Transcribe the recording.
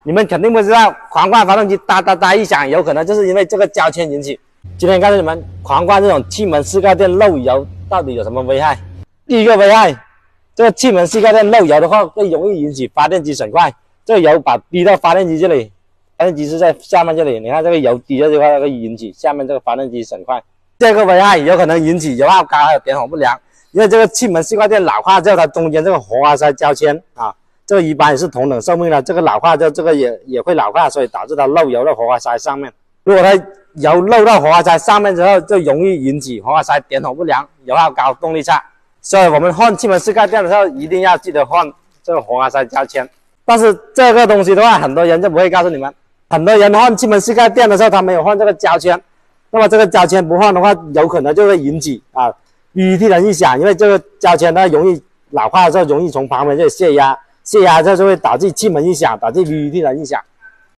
你们肯定不知道，狂灌发动机哒哒哒一响，有可能就是因为这个胶圈引起。今天告诉你们，狂灌这种气门室盖垫漏油到底有什么危害？第一个危害，这个气门室盖垫漏油的话，会容易引起发电机损坏。这个油滴到发电机这里，发电机是在下面这里，你看这个油滴的这块会引起下面这个发电机损坏。第二个危害有可能引起油耗高还有点火不良，因为这个气门室盖垫老化之后，它中间这个活化塞胶圈啊。这个一般也是同等寿命的，这个老化之后，这个也会老化，所以导致它漏油到活化塞上面。如果它油漏到活化塞上面之后，就容易引起活化塞点火不良、油耗高、动力差。所以我们换气门室盖垫的时候，一定要记得换这个活化塞胶圈。但是这个东西的话，很多人就不会告诉你们。很多人换气门室盖垫的时候，他没有换这个胶圈，那么这个胶圈不换的话，有可能就会引起VVT 的异响，因为这个胶圈它容易老化的时候，容易从旁边这里泄压。泄压这就会导致气门异响，导致 VVT 的异响。